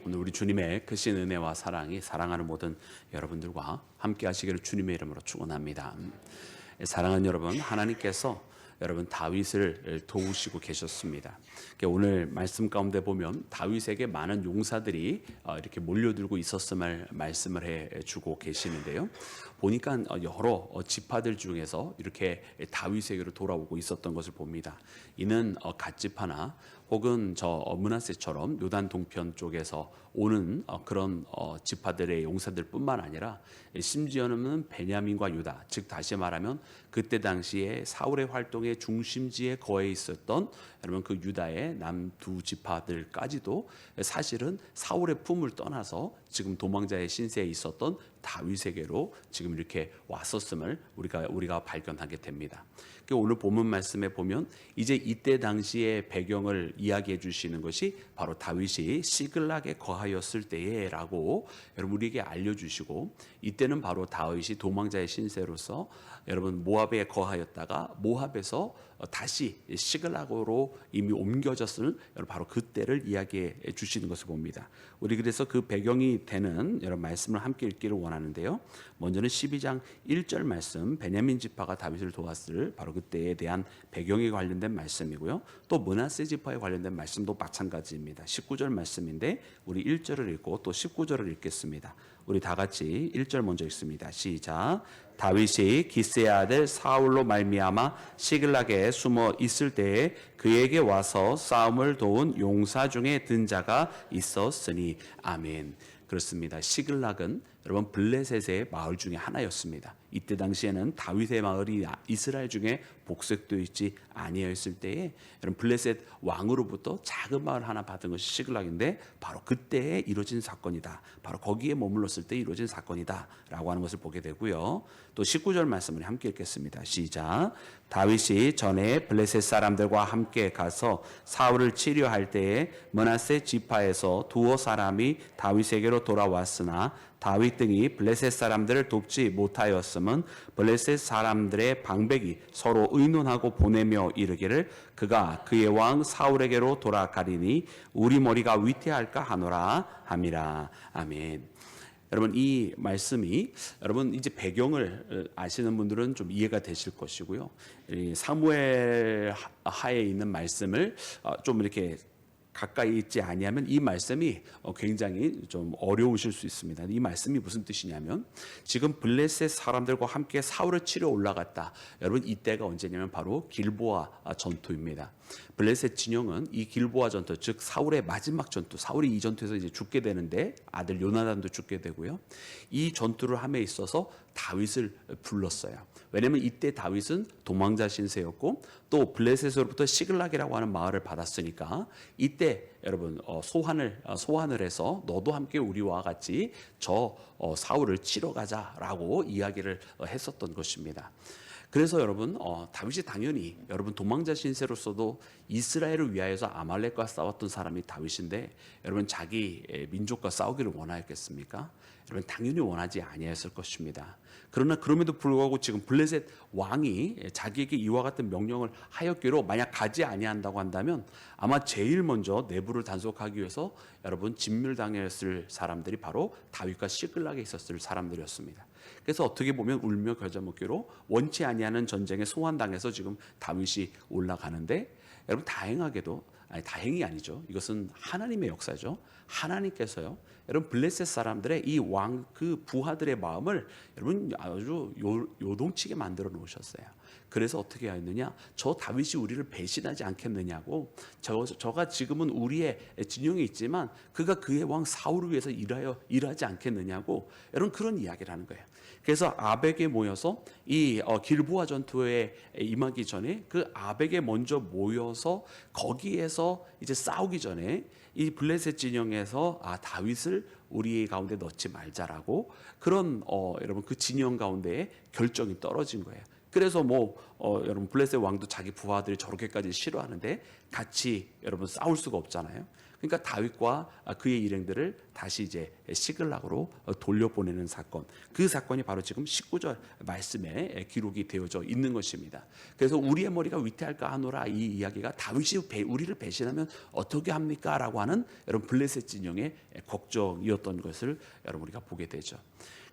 오늘 우리 주님의 크신 은혜와 사랑이 사랑하는 모든 여러분들과 함께 하시기를 주님의 이름으로 축원합니다. 사랑하는 여러분, 하나님께서 여러분 다윗을 도우시고 계셨습니다. 오늘 말씀 가운데 보면 다윗에게 많은 용사들이 이렇게 몰려들고 있었음을 말씀을 해주고 계시는데요. 보니까 여러 지파들 중에서 이렇게 다윗에게로 돌아오고 있었던 것을 봅니다. 이는 갓지파나 혹은 저 므낫세처럼 요단 동편 쪽에서 오는 그런 지파들의 용사들뿐만 아니라 심지어는 베냐민과 유다, 즉 다시 말하면 그때 당시에 사울의 활동의 중심지에 거해 있었던 여러분 그 유다의 남두 지파들까지도 사실은 사울의 품을 떠나서 지금 도망자의 신세에 있었던 다윗에게로 지금 이렇게 왔었음을 우리가 발견하게 됩니다. 오늘 본문 말씀에 보면 이제 이때 당시의 배경을 이야기해 주시는 것이 바로 다윗이 시글락에 거하였을 때에라고 여러분 우리에게 알려주시고, 이때는 바로 다윗이 도망자의 신세로서 여러분 모압에 거하였다가 모압에서 다시 시글락으로 이미 옮겨졌을 바로 그때를 이야기해 주시는 것을 봅니다. 우리 그래서 그 배경이 되는 여러분 말씀을 함께 읽기를 원하는데요. 먼저는 12장 1절 말씀, 베냐민 지파가 다윗을 도왔을 바로 그때에 대한 배경에 관련된 말씀이고요. 또 므낫세 지파에 관련된 말씀도 마찬가지입니다. 19절 말씀인데 우리 1절을 읽고 또 19절을 읽겠습니다. 우리 다 같이 1절 먼저 읽습니다. 시작. 다윗이 기스의 아들 사울로 말미암아 시글락에 숨어 있을 때에 그에게 와서 싸움을 도운 용사 중에 든 자가 있었으니. 아멘. 그렇습니다. 시글락은 여러분 블레셋의 마을 중에 하나였습니다. 이때 당시에는 다윗의 마을이 이스라엘 중에 복색되어 있지 아니하였을 때에 여러분 블레셋 왕으로부터 작은 마을 하나 받은 것이 시글락인데 바로 그때에 이루어진 사건이다. 바로 거기에 머물렀을 때 이루어진 사건이다 라고 하는 것을 보게 되고요. 또 19절 말씀을 함께 읽겠습니다. 시작. 다윗이 전에 블레셋 사람들과 함께 가서 사울을 치료할 때에 므낫세 지파에서 두어 사람이 다윗에게로 돌아왔으나 다윗 등이 블레셋 사람들을 돕지 못하였음은 블레셋 사람들의 방백이 서로 의논하고 보내며 이르기를 그가 그의 왕 사울에게로 돌아가리니 우리 머리가 위태할까 하노라 함이라. 아멘. 여러분 이 말씀이 여러분 이제 배경을 아시는 분들은 좀 이해가 되실 것이고요. 사무엘 하에 있는 말씀을 좀 이렇게 가까이 있지 아니하면 이 말씀이 굉장히 좀 어려우실 수 있습니다. 이 말씀이 무슨 뜻이냐면 지금 블레셋 사람들과 함께 사울을 치러 올라갔다. 여러분 이때가 언제냐면 바로 길보아 전투입니다. 블레셋 진영은 이 길보아 전투, 즉 사울의 마지막 전투, 사울이 이 전투에서 이제 죽게 되는데 아들 요나단도 죽게 되고요. 이 전투를 함에 있어서 다윗을 불렀어요. 왜냐하면 이때 다윗은 도망자 신세였고 또 블레셋으로부터 시글락이라고 하는 마을을 받았으니까 이때 여러분 소환을 해서 너도 함께 우리와 같이 저 사울을 치러 가자라고 이야기를 했었던 것입니다. 그래서 여러분 다윗이 당연히 여러분 도망자 신세로서도 이스라엘을 위하여서 아말렉과 싸웠던 사람이 다윗인데 여러분 자기 민족과 싸우기를 원하였겠습니까? 여러분 당연히 원하지 아니했을 것입니다. 그러나 그럼에도 불구하고 지금 블레셋 왕이 자기에게 이와 같은 명령을 하였기로 만약 가지 아니한다고 한다면 아마 제일 먼저 내부를 단속하기 위해서 여러분 진멸당했을 사람들이 바로 다윗과 시글락에 있었을 사람들이었습니다. 그래서 어떻게 보면 울며 겨자 먹기로 원치 아니하는 전쟁에 소환당해서 지금 다윗이 올라가는데 여러분 다행이 아니죠. 이것은 하나님의 역사죠. 하나님께서요. 여러분 블레셋 사람들의 이 왕 그 부하들의 마음을 여러분 아주 요동치게 만들어 놓으셨어요. 그래서 어떻게 하였느냐? 저 다윗이 우리를 배신하지 않겠느냐고. 저가 지금은 우리의 진영에 있지만 그가 그의 왕 사울을 위해서 일하지 않겠느냐고. 여러분 그런 이야기를 하는 거예요. 그래서 아벡에 모여서 이 길보아 전투에 임하기 전에 그 아벡에 먼저 모여서 거기에서 이제 싸우기 전에 이 블레셋 진영에서 다윗을 우리 가운데 넣지 말자라고 그런 여러분 그 진영 가운데에 결정이 떨어진 거예요. 그래서 여러분 블레셋 왕도 자기 부하들이 저렇게까지 싫어하는데 같이 여러분 싸울 수가 없잖아요. 그러니까 다윗과 그의 일행들을 다시 이제 시글락으로 돌려보내는 사건. 그 사건이 바로 지금 19절 말씀에 기록이 되어져 있는 것입니다. 그래서 우리의 머리가 위태할까 하노라, 이 이야기가 다윗이 우리를 배신하면 어떻게 합니까? 라고 하는 여러분 블레셋 진영의 걱정이었던 것을 여러분 우리가 보게 되죠.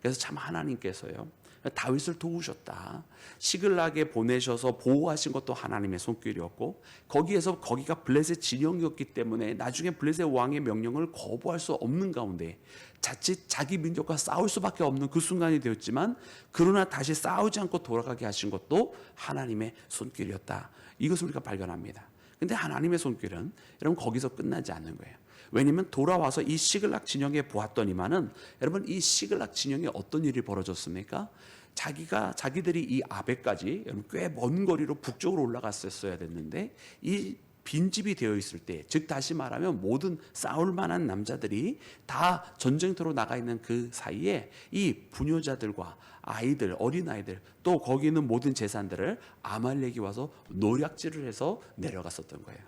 그래서 참 하나님께서요, 다윗을 도우셨다. 시글락에 보내셔서 보호하신 것도 하나님의 손길이었고, 거기가 블레셋 진영이었기 때문에 나중에 블레셋 왕의 명령을 거부할 수 없는 가운데 자칫 자기 민족과 싸울 수밖에 없는 그 순간이 되었지만, 그러나 다시 싸우지 않고 돌아가게 하신 것도 하나님의 손길이었다. 이것을 우리가 발견합니다. 근데 하나님의 손길은 여러분 거기서 끝나지 않는 거예요. 왜냐하면 돌아와서 이 시글락 진영에 보았더니만은, 여러분 이 시글락 진영에 어떤 일이 벌어졌습니까? 자기들이 이 아베까지 여러분 꽤 먼 거리로 북쪽으로 올라갔었어야 됐는데, 이 빈집이 되어 있을 때, 즉 다시 말하면 모든 싸울 만한 남자들이 다 전쟁터로 나가 있는 그 사이에 이 부녀자들과 아이들, 어린아이들, 또 거기 있는 모든 재산들을 아말렉이 와서 노략질을 해서 내려갔었던 거예요.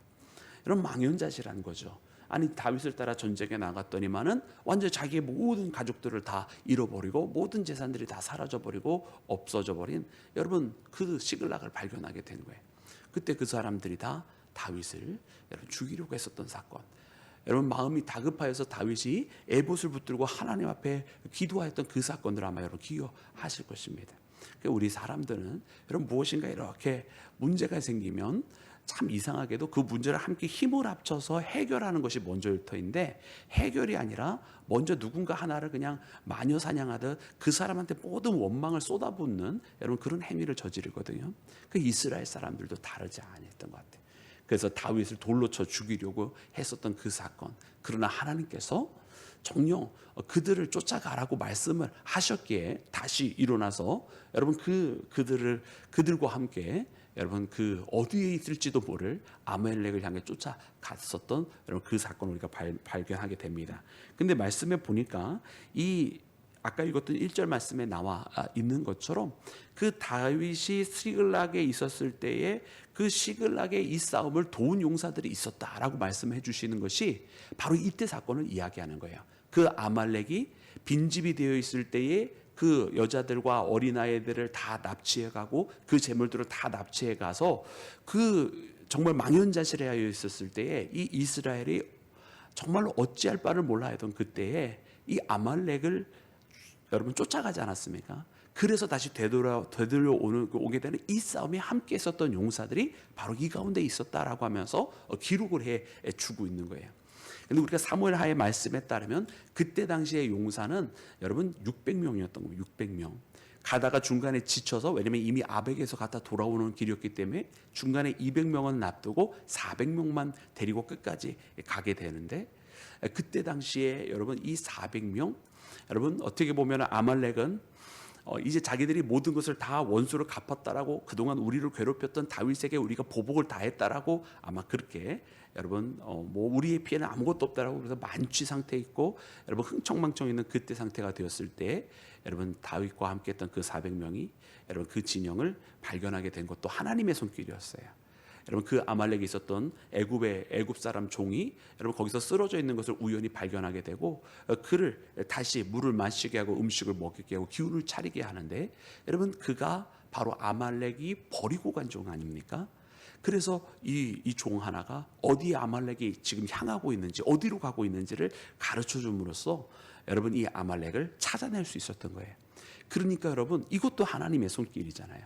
이런 망연자실한 거죠. 아니 다윗을 따라 전쟁에 나갔더니만은 완전 자기의 모든 가족들을 다 잃어버리고 모든 재산들이 다 사라져버리고 없어져 버린, 여러분 그 시글락을 발견하게 된 거예요. 그때 그 사람들이 다 다윗을 여러분 죽이려고 했었던 사건. 여러분 마음이 다급하여서 다윗이 에봇을 붙들고 하나님 앞에 기도하였던 그 사건들 아마 여러분 기억하실 것입니다. 우리 사람들은 여러분 무엇인가 이렇게 문제가 생기면 참 이상하게도 그 문제를 함께 힘을 합쳐서 해결하는 것이 먼저일 터인데, 해결이 아니라 먼저 누군가 하나를 그냥 마녀 사냥하듯 그 사람한테 모든 원망을 쏟아붓는 여러분 그런 행위를 저지르거든요. 그 이스라엘 사람들도 다르지 않았던 것 같아요. 그래서 다윗을 돌로 쳐 죽이려고 했었던 그 사건. 그러나 하나님께서 정녕 그들을 쫓아가라고 말씀을 하셨기에 다시 일어나서 여러분 그들과 함께 여러분 그 어디에 있을지도 모를 아말렉을 향해 쫓아갔었던 여러분 그 사건을 우리가 발견하게 됩니다. 근데 말씀에 보니까 이 아까 읽었던 1절 말씀에 나와 있는 것처럼 그 다윗이 시글락에 있었을 때에 그 시글락의 이 싸움을 도운 용사들이 있었다라고 말씀해 주시는 것이 바로 이때 사건을 이야기하는 거예요. 그 아말렉이 빈집이 되어 있을 때에 그 여자들과 어린아이들을 다 납치해 가고 그 재물들을 다 납치해 가서 그 정말 망연자실하여 있었을 때에 이 이스라엘이 정말로 어찌할 바를 몰라 하던 그때에 이 아말렉을 여러분 쫓아가지 않았습니까? 그래서 다시 오게 되는 이 싸움에 함께 있었던 용사들이 바로 이 가운데 있었다라고 하면서 기록을 해 주고 있는 거예요. 근데 우리가 사무엘하의 말씀에 따르면 그때 당시의 용사는 여러분 600명이었던 거예요. 600명. 가다가 중간에 지쳐서, 왜냐면 이미 아벡에서 갔다 돌아오는 길이었기 때문에 중간에 200명은 놔두고 400명만 데리고 끝까지 가게 되는데, 그때 당시에 여러분 이 400명, 여러분 어떻게 보면 아말렉은 이제 자기들이 모든 것을 다 원수를 갚았다라고, 그동안 우리를 괴롭혔던 다윗에게 우리가 보복을 다 했다라고 아마 그렇게 여러분 뭐 우리의 피해는 아무것도 없다라고 그래서 만취 상태에 있고 여러분 흥청망청 있는 그때 상태가 되었을 때, 여러분 다윗과 함께했던 그 400명이 여러분 그 진영을 발견하게 된 것도 하나님의 손길이었어요. 여러분 그 아말렉에 있었던 애굽 사람 종이 여러분 거기서 쓰러져 있는 것을 우연히 발견하게 되고 그를 다시 물을 마시게 하고 음식을 먹게 하고 기운을 차리게 하는데, 여러분 그가 바로 아말렉이 버리고 간 종 아닙니까? 그래서 이 종 하나가 어디에 아말렉이 지금 향하고 있는지, 어디로 가고 있는지를 가르쳐 줌으로써 여러분 이 아말렉을 찾아낼 수 있었던 거예요. 그러니까 여러분 이것도 하나님의 손길이잖아요.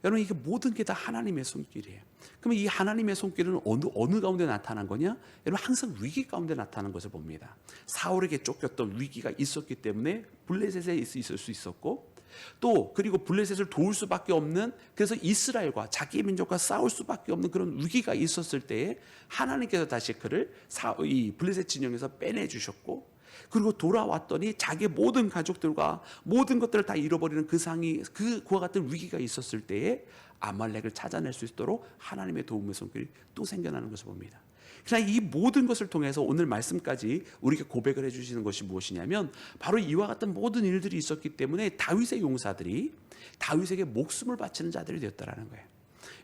여러분 이게 모든 게 다 하나님의 손길이에요. 그러면 이 하나님의 손길은 어느 가운데 나타난 거냐? 여러분 항상 위기 가운데 나타나는 것을 봅니다. 사울에게 쫓겼던 위기가 있었기 때문에 블레셋에 있을 수 있었고, 또 그리고 블레셋을 도울 수밖에 없는, 그래서 이스라엘과 자기 민족과 싸울 수밖에 없는 그런 위기가 있었을 때에 하나님께서 다시 그를 이 블레셋 진영에서 빼내 주셨고, 그리고 돌아왔더니 자기의 모든 가족들과 모든 것들을 다 잃어버리는 그와 같은 위기가 있었을 때에 아말렉을 찾아낼 수 있도록 하나님의 도움의 손길이 또 생겨나는 것을 봅니다. 그러나 이 모든 것을 통해서 오늘 말씀까지 우리에게 고백을 해주시는 것이 무엇이냐면, 바로 이와 같은 모든 일들이 있었기 때문에 다윗의 용사들이 다윗에게 목숨을 바치는 자들이 되었다라는 거예요.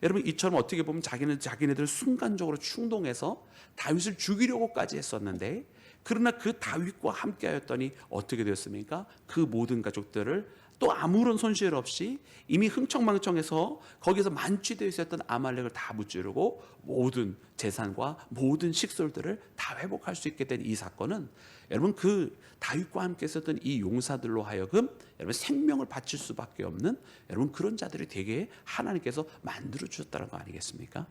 여러분 이처럼 어떻게 보면 자기네들 순간적으로 충동해서 다윗을 죽이려고까지 했었는데, 그러나 그 다윗과 함께하였더니 어떻게 되었습니까? 그 모든 가족들을 또 아무런 손실 없이 이미 흥청망청해서 거기서 만취되어 있었던 아말렉을 다 무찌르고 모든 재산과 모든 식솔들을 다 회복할 수 있게 된 이 사건은, 여러분 그 다윗과 함께 있었던 이 용사들로 하여금 여러분 생명을 바칠 수밖에 없는 여러분 그런 자들이 되게 하나님께서 만들어 주셨다는 거 아니겠습니까?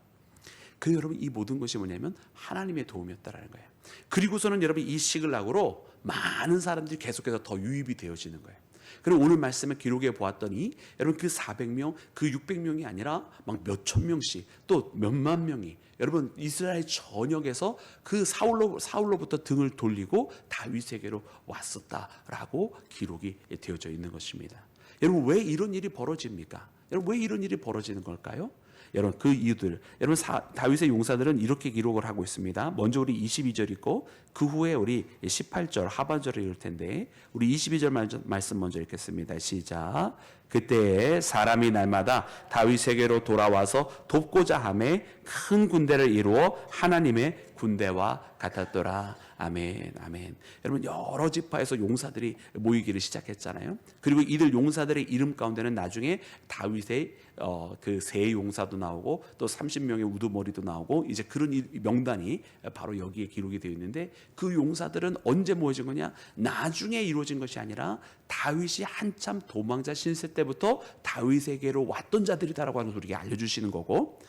그 여러분 이 모든 것이 뭐냐면 하나님의 도움이었다라는 거예요. 그리고서는 여러분 이 시글락으로 많은 사람들이 계속해서 더 유입이 되어지는 거예요. 그리고 오늘 말씀을 기록해 보았더니 여러분 그 400명, 그 600명이 아니라 막 몇천 명씩 또 몇만 명이 여러분 이스라엘 전역에서 그 사울로부터 등을 돌리고 다윗에게로 왔었다라고 기록이 되어져 있는 것입니다. 여러분 왜 이런 일이 벌어집니까? 여러분 왜 이런 일이 벌어지는 걸까요? 여러분 그 이유들, 여러분 다윗의 용사들은 이렇게 기록을 하고 있습니다. 먼저 우리 22절 읽고 그 후에 우리 18절 하반절을 읽을 텐데, 우리 22절 말씀 먼저 읽겠습니다. 시작. 그때 사람이 날마다 다윗에게로 돌아와서 돕고자 하매 큰 군대를 이루어 하나님의 군대와 같았더라. 아멘, 아멘. 여러분 여러 지파에서 용사들이 모이기를 시작했잖아요. 그리고 이들 용사들의 이름 가운데는 나중에 다윗의 그 세 용사도 나오고 또 30명의 우두머리도 나오고 이제 그런 명단이 바로 여기에 기록이 되어 있는데, 그 용사들은 언제 모여진 거냐? 나중에 이루어진 것이 아니라 다윗이 한참 도망자 신세 때부터 다윗에게로 왔던 자들이다라고 하는 걸 우리에게 알려주시는 거고,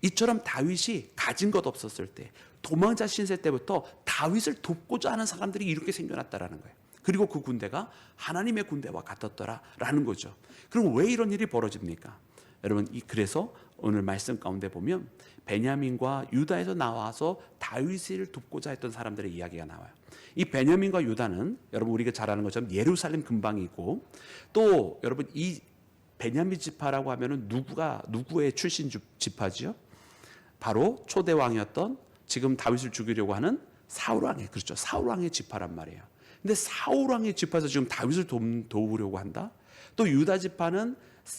이처럼 다윗이 가진 것 없었을 때 도망자 신세 때부터 다윗을 돕고자 하는 사람들이 이렇게 생겨났다라는 거예요. 그리고 그 군대가 하나님의 군대와 같았더라라는 거죠. 그럼 왜 이런 일이 벌어집니까? 여러분 그래서 오늘 말씀 가운데 보면 베냐민과 유다에서 나와서 다윗을 돕고자 했던 사람들의 이야기가 나와요. 이 베냐민과 유다는 여러분 우리가 잘 아는 것처럼 예루살렘 근방이 있고, 또 여러분 이 베냐민 지파라고 하면은 누구의 출신 지파지요? 바로 초대 왕이었던 지금 다윗을 죽이려고 하는 사울 왕의, 그렇죠, 사울 왕의 지파란 말이에요. 근데 사울 왕의 지파에서 지금 다윗을 도우려고 한다. 또 유다 지파는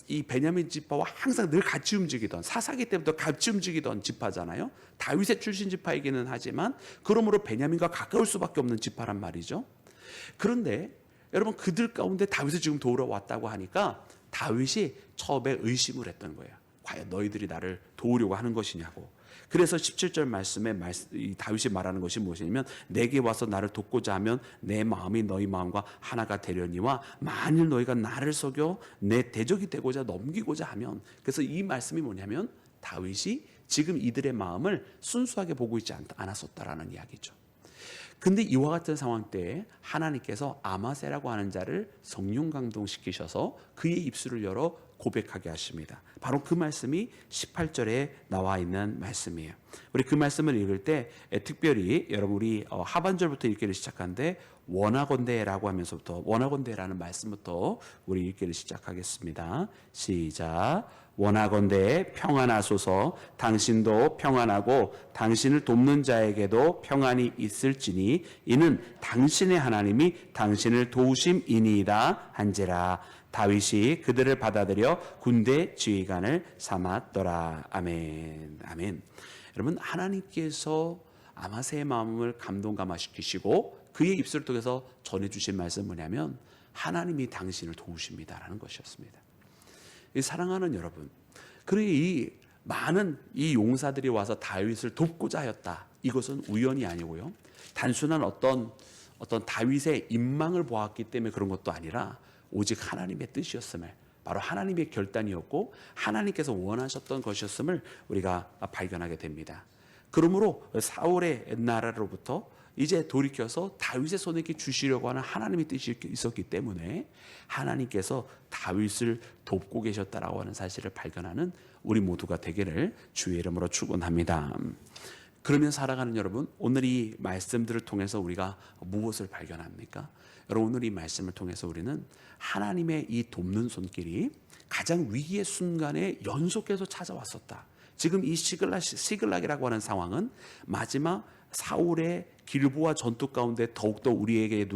이 베냐민 지파와 항상 늘 같이 움직이던, 사사기 때부터 같이 움직이던 지파잖아요. 다윗의 출신 지파이기는 하지만 그러므로 베냐민과 가까울 수밖에 없는 지파란 말이죠. 그런데 여러분 그들 가운데 다윗을 지금 도우러 왔다고 하니까 다윗이 처음에 의심을 했던 거예요. 과연 너희들이 나를 도우려고 하는 것이냐고. 그래서 17절 말씀에 다윗이 말하는 것이 무엇이냐면, 내게 와서 나를 돕고자 하면 내 마음이 너희 마음과 하나가 되려니와 만일 너희가 나를 속여 내 대적이 되고자 넘기고자 하면, 그래서 이 말씀이 뭐냐면 다윗이 지금 이들의 마음을 순수하게 보고 있지 않았었다라는 이야기죠. 근데 이와 같은 상황 때에 하나님께서 아마세라고 하는 자를 성령 감동시키셔서 그의 입술을 열어 고백하게 하십니다. 바로 그 말씀이 18절에 나와 있는 말씀이에요. 우리 그 말씀을 읽을 때 특별히 여러분 우리 하반절부터 읽기를 시작하는데, 원하건대라고 하면서부터, 원하건대라는 말씀부터 우리 읽기를 시작하겠습니다. 시작. 원하건대 평안하소서. 당신도 평안하고 당신을 돕는 자에게도 평안이 있을지니 이는 당신의 하나님이 당신을 도우심이니이다 한지라. 다윗이 그들을 받아들여 군대 지휘관을 삼았더라. 아멘. 아멘. 여러분 하나님께서 아마세의 마음을 감동감화시키시고 그의 입술을 통해서 전해주신 말씀은 뭐냐면, 하나님이 당신을 도우십니다라는 것이었습니다. 이 사랑하는 여러분, 그리고 이 많은 이 용사들이 와서 다윗을 돕고자 하였다. 이것은 우연이 아니고요, 단순한 어떤 다윗의 인망을 보았기 때문에 그런 것도 아니라 오직 하나님의 뜻이었음을, 바로 하나님의 결단이었고 하나님께서 원하셨던 것이었음을 우리가 발견하게 됩니다. 그러므로 사울의 나라로부터 이제 돌이켜서 다윗의 손에게 주시려고 하는 하나님의 뜻이 있었기 때문에 하나님께서 다윗을 돕고 계셨다라고 하는 사실을 발견하는 우리 모두가 되기를 주의 이름으로 축원합니다. 그러면 살아가는 여러분, 오늘 이 말씀들을 통해서 우리가 무엇을 발견합니까? 여러분 오늘 이 말씀을 통해서 우리는 하나님의 이 돕는 손길이 가장 위기의 순간에 연속해서 찾아왔었다. 지금 이 시글락이라고 하는 상황은 마지막 사울의 길보아 전투 가운데 더욱더 우리의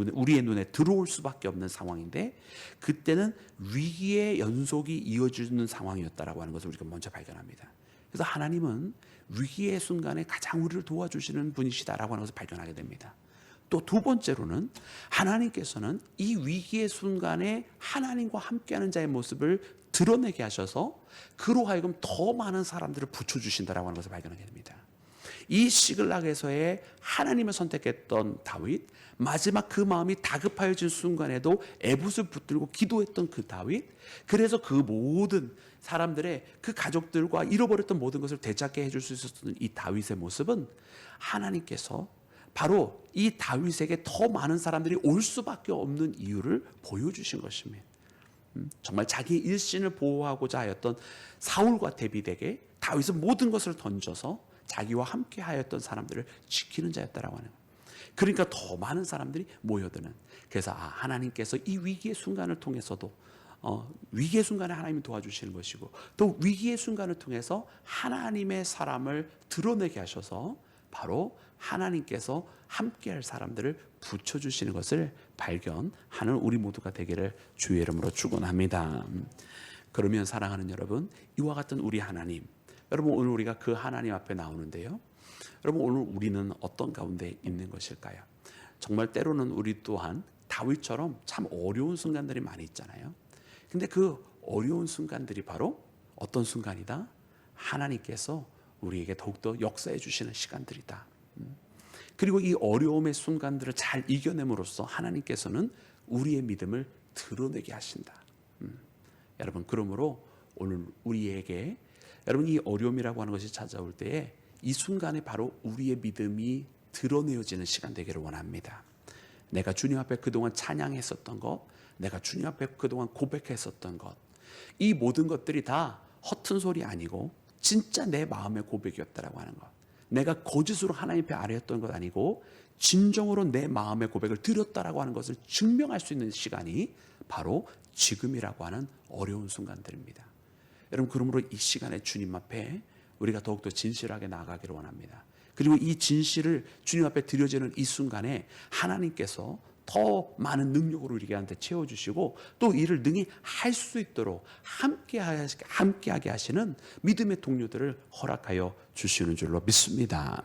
눈에 들어올 수밖에 없는 상황인데, 그때는 위기의 연속이 이어지는 상황이었다라고 하는 것을 우리가 먼저 발견합니다. 그래서 하나님은 위기의 순간에 가장 우리를 도와주시는 분이시다라고 하는 것을 발견하게 됩니다. 또 두 번째로는 하나님께서는 이 위기의 순간에 하나님과 함께하는 자의 모습을 드러내게 하셔서 그로 하여금 더 많은 사람들을 붙여주신다라고 하는 것을 발견하게 됩니다. 이 시글락에서의 하나님을 선택했던 다윗, 마지막 그 마음이 다급하여진 순간에도 에봇을 붙들고 기도했던 그 다윗, 그래서 그 모든 사람들의 그 가족들과 잃어버렸던 모든 것을 되찾게 해줄 수 있었던 이 다윗의 모습은 하나님께서 바로 이 다윗에게 더 많은 사람들이 올 수밖에 없는 이유를 보여주신 것입니다. 정말 자기 일신을 보호하고자 하였던 사울과 다윗에게 다윗은 모든 것을 던져서 자기와 함께 하였던 사람들을 지키는 자였다라고 하는 거예요. 그러니까 더 많은 사람들이 모여드는. 그래서 하나님께서 이 위기의 순간을 통해서도 위기의 순간에 하나님이 도와주시는 것이고, 또 위기의 순간을 통해서 하나님의 사람을 드러내게 하셔서 바로 하나님께서 함께할 사람들을 붙여주시는 것을 발견하는 우리 모두가 되기를 주의 이름으로 축원합니다. 그러면 사랑하는 여러분, 이와 같은 우리 하나님, 여러분 오늘 우리가 그 하나님 앞에 나오는데요, 여러분 오늘 우리는 어떤 가운데 있는 것일까요? 정말 때로는 우리 또한 다윗처럼 참 어려운 순간들이 많이 있잖아요. 근데 그 어려운 순간들이 바로 어떤 순간이다? 하나님께서 우리에게 더욱더 역사해 주시는 시간들이다. 그리고 이 어려움의 순간들을 잘 이겨냄으로써 하나님께서는 우리의 믿음을 드러내게 하신다. 여러분, 그러므로 오늘 우리에게 여러분 이 어려움이라고 하는 것이 찾아올 때에 이 순간에 바로 우리의 믿음이 드러내어지는 시간 되기를 원합니다. 내가 주님 앞에 그동안 찬양했었던 것, 내가 주님 앞에 그동안 고백했었던 것, 이 모든 것들이 다 허튼 소리 아니고 진짜 내 마음의 고백이었다라고 하는 것, 내가 거짓으로 하나님 앞에 아뢰었던 것 아니고 진정으로 내 마음의 고백을 드렸다라고 하는 것을 증명할 수 있는 시간이 바로 지금이라고 하는 어려운 순간들입니다. 여러분, 그러므로 이 시간에 주님 앞에 우리가 더욱더 진실하게 나아가기를 원합니다. 그리고 이 진실을 주님 앞에 드려지는 이 순간에 하나님께서 더 많은 능력으로 우리한테 채워주시고 또 이를 능히 할 수 있도록 함께하게 하시는 믿음의 동료들을 허락하여 주시는 줄로 믿습니다.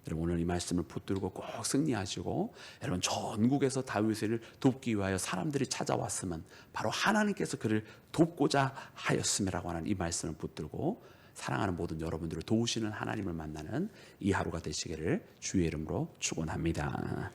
여러분, 오늘 이 말씀을 붙들고 꼭 승리하시고, 여러분 전국에서 다윗을 돕기 위하여 사람들이 찾아왔으면 바로 하나님께서 그를 돕고자 하였음이라고 하는 이 말씀을 붙들고 사랑하는 모든 여러분들을 도우시는 하나님을 만나는 이 하루가 되시기를 주의 이름으로 축원합니다.